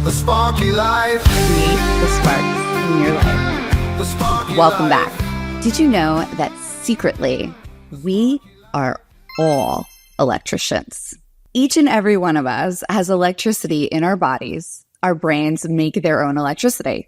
The sparky life. Create the sparks in your life. The sparky Welcome life. back. Did you know that secretly we are all electricians? Each and every one of us has electricity in our bodies. Our brains make their own electricity.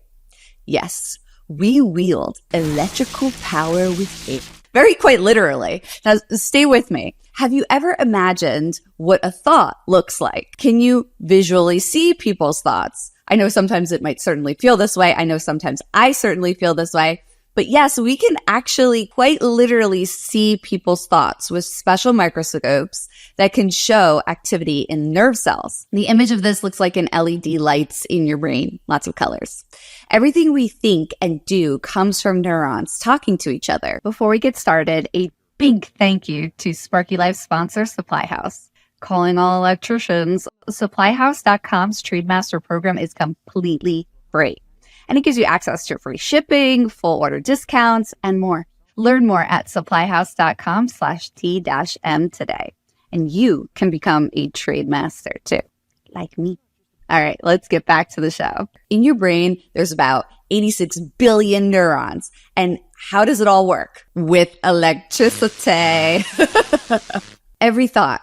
Yes, we wield electrical power within. Very quite literally. Now, stay with me. Have you ever imagined what a thought looks like? Can you visually see people's thoughts? I know sometimes it might certainly feel this way. I know sometimes I certainly feel this way. But yes, we can actually quite literally see people's thoughts with special microscopes that can show activity in nerve cells. The image of this looks like an LED lights in your brain, lots of colors. Everything we think and do comes from neurons talking to each other. Before we get started, a big thank you to Sparky Life sponsor Supply House. Calling all electricians, supplyhouse.com's Trademaster program is completely free. And it gives you access to free shipping, full order discounts, and more. Learn more at supplyhouse.com/T-M today. And you can become a trade master too, like me. All right, let's get back to the show. In your brain, there's about 86 billion neurons. And how does it all work? With electricity. Every thought,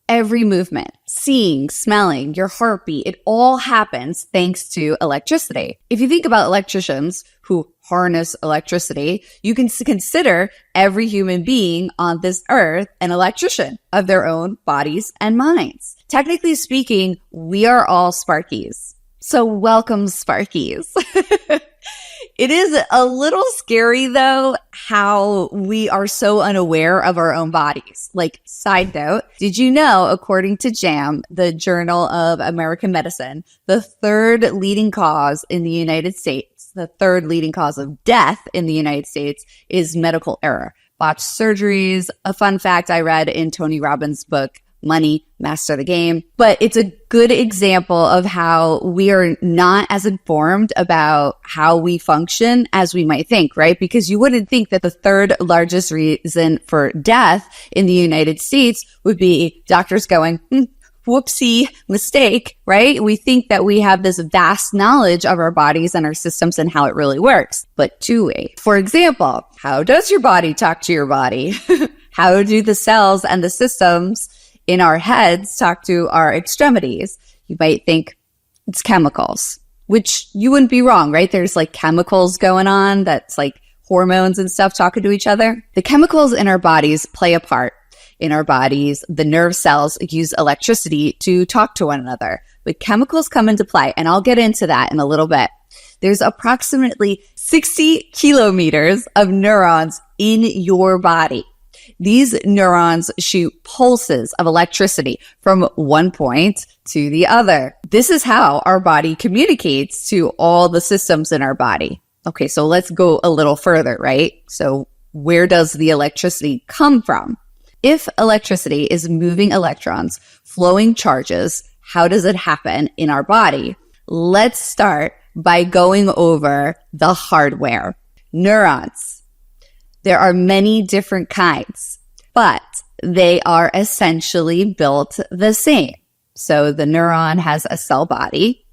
every movement, seeing, smelling, your heartbeat, it all happens thanks to electricity. If you think about electricians who harness electricity, you can consider every human being on this earth an electrician of their own bodies and minds. Technically speaking, we are all Sparkies. So welcome, Sparkies. It is a little scary, though, how we are so unaware of our own bodies. Like, side note, did you know, according to JAM, the Journal of American Medicine, the third leading cause in the United States, the third leading cause of death in the United States is medical error, botched surgeries, a fun fact I read in Tony Robbins' book, Money, Master the Game. But it's a good example of how we are not as informed about how we function as we might think, right? Because you wouldn't think that the third largest reason for death in the United States would be doctors going, whoopsie, mistake, right? We think that we have this vast knowledge of our bodies and our systems and how it really works. But do we? For example, how does your body talk to your body? How do the cells and the systems in our heads talk to our extremities? You might think it's chemicals, which you wouldn't be wrong, right? There's like chemicals going on that's like hormones and stuff talking to each other. The chemicals in our bodies play a part in our bodies. The nerve cells use electricity to talk to one another, but chemicals come into play, and I'll get into that in a little bit. There's approximately 60 kilometers of neurons in your body. These neurons shoot pulses of electricity from one point to the other. This is how our body communicates to all the systems in our body. Okay, so let's go a little further, right? So where does the electricity come from? If electricity is moving electrons, flowing charges, how does it happen in our body? Let's start by going over the hardware. Neurons. There are many different kinds, but they are essentially built the same. So the neuron has a cell body,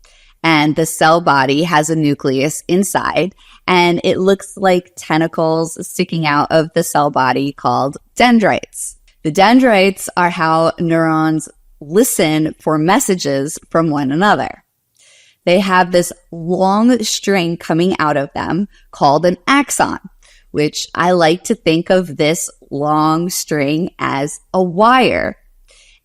and the cell body has a nucleus inside, and it looks like tentacles sticking out of the cell body called dendrites. The dendrites are how neurons listen for messages from one another. They have this long string coming out of them called an axon, which I like to think of this long string as a wire.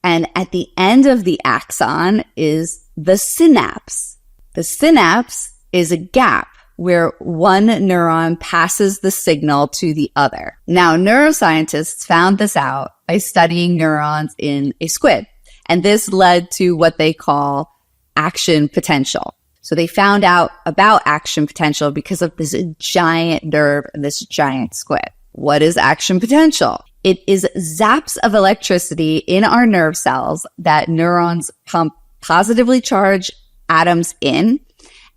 And at the end of the axon is the synapse. The synapse is a gap where one neuron passes the signal to the other. Now, neuroscientists found this out by studying neurons in a squid, and this led to what they call action potential. So they found out about action potential because of this giant nerve and this giant squid. What is action potential? It is zaps of electricity in our nerve cells that neurons pump positively charged atoms in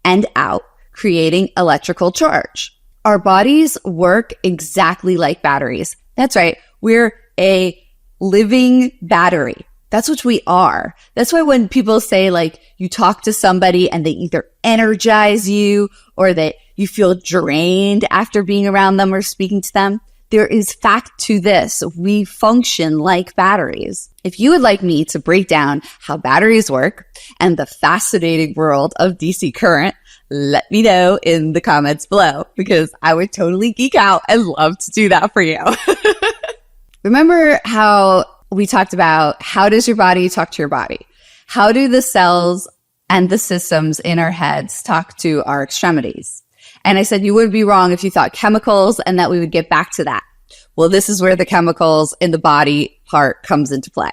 and out, creating electrical charge. Our bodies work exactly like batteries. That's right. We're a living battery. That's what we are. That's why when people say like you talk to somebody and they either energize you or that you feel drained after being around them or speaking to them, there is fact to this. We function like batteries. If you would like me to break down how batteries work and the fascinating world of DC current, let me know in the comments below because I would totally geek out and love to do that for you. Remember how we talked about how does your body talk to your body? How do the cells and the systems in our heads talk to our extremities? And I said you would be wrong if you thought chemicals and that we would get back to that. Well, this is where the chemicals in the body part comes into play.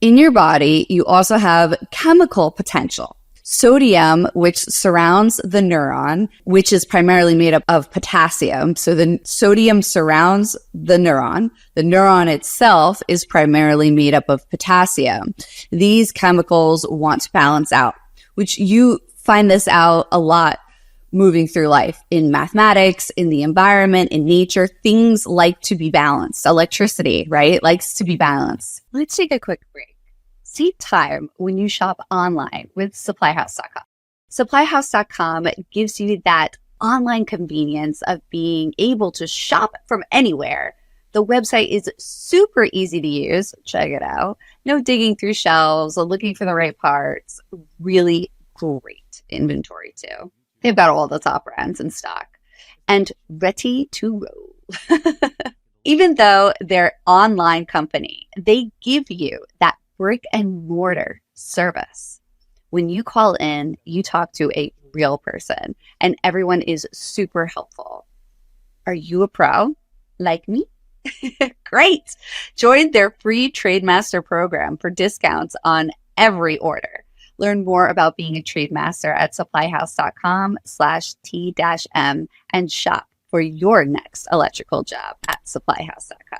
In your body, you also have chemical potential. Sodium, which surrounds the neuron, which is primarily made up of potassium. So the sodium surrounds the neuron. The neuron itself is primarily made up of potassium. These chemicals want to balance out, which you find this out a lot moving through life in mathematics, in the environment, in nature. Things like to be balanced. Electricity, right? Likes to be balanced. Let's take a quick break. Save time when you shop online with supplyhouse.com. Supplyhouse.com gives you that online convenience of being able to shop from anywhere. The website is super easy to use. Check it out. No digging through shelves or looking for the right parts. Really great inventory too. They've got all the top brands in stock and ready to roll. Even though they're an online company, they give you that brick and mortar service. When you call in, you talk to a real person and everyone is super helpful. Are you a pro like me? Great. Join their free Trademaster program for discounts on every order. Learn more about being a trade master at supplyhouse.com/T-M and shop for your next electrical job at supplyhouse.com.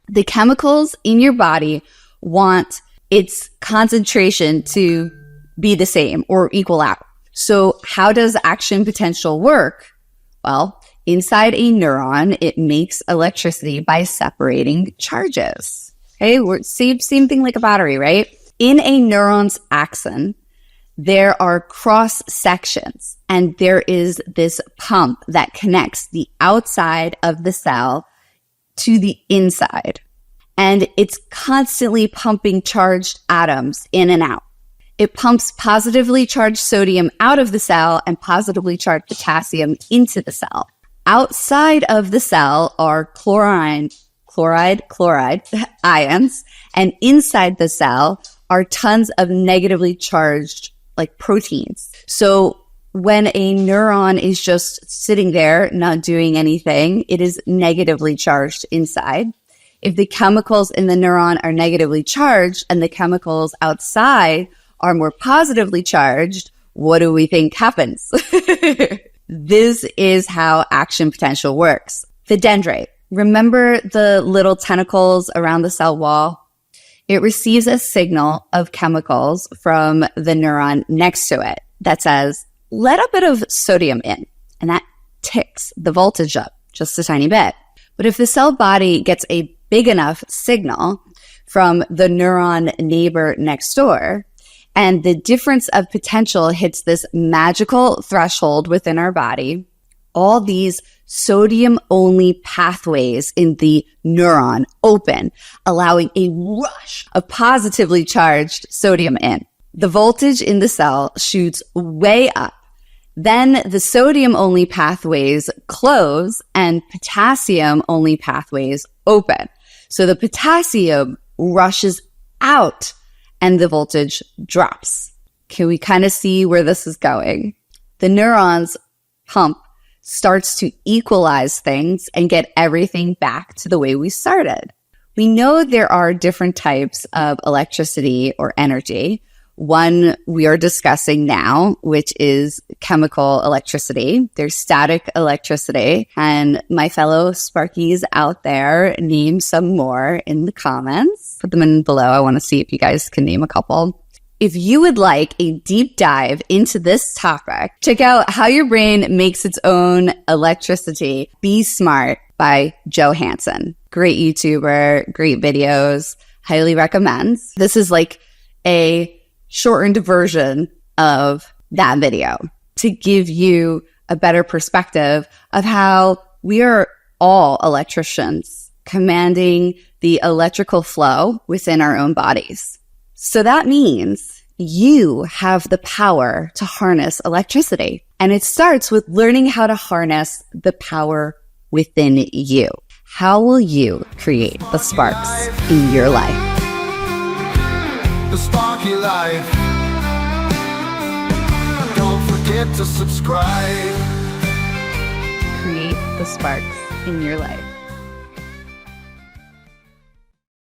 The chemicals in your body want its concentration to be the same or equal out. So how does action potential work? Well, inside a neuron, it makes electricity by separating charges. Okay, same thing like a battery, right? In a neuron's axon, there are cross sections and there is this pump that connects the outside of the cell to the inside. And it's constantly pumping charged atoms in and out. It pumps positively charged sodium out of the cell and positively charged potassium into the cell. Outside of the cell are chloride ions, and inside the cell are tons of negatively charged like proteins. So when a neuron is just sitting there, not doing anything, it is negatively charged inside. If the chemicals in the neuron are negatively charged and the chemicals outside are more positively charged, what do we think happens? This is how action potential works. The dendrite. Remember the little tentacles around the cell wall? It receives a signal of chemicals from the neuron next to it that says, let a bit of sodium in. And that ticks the voltage up just a tiny bit. But if the cell body gets a big enough signal from the neuron neighbor next door, and the difference of potential hits this magical threshold within our body, all these sodium-only pathways in the neuron open, allowing a rush of positively charged sodium in. The voltage in the cell shoots way up. Then the sodium-only pathways close and potassium-only pathways open. So the potassium rushes out and the voltage drops. Can we kind of see where this is going? The neuron's pump starts to equalize things and get everything back to the way we started. We know there are different types of electricity or energy. One we are discussing now, which is chemical electricity. There's static electricity. And my fellow Sparkies out there, name some more in the comments. Put them in below. I want to see if you guys can name a couple. If you would like a deep dive into this topic, check out How Your Brain Makes Its Own Electricity. Be Smart by Joe Hansen. Great YouTuber, great videos. highly recommends. This is like a shortened version of that video to give you a better perspective of how we are all electricians commanding the electrical flow within our own bodies. So that means you have the power to harness electricity. And it starts with learning how to harness the power within you. How will you create the sparks in your life? The sparky life. Don't forget to subscribe. Create the sparks in your life.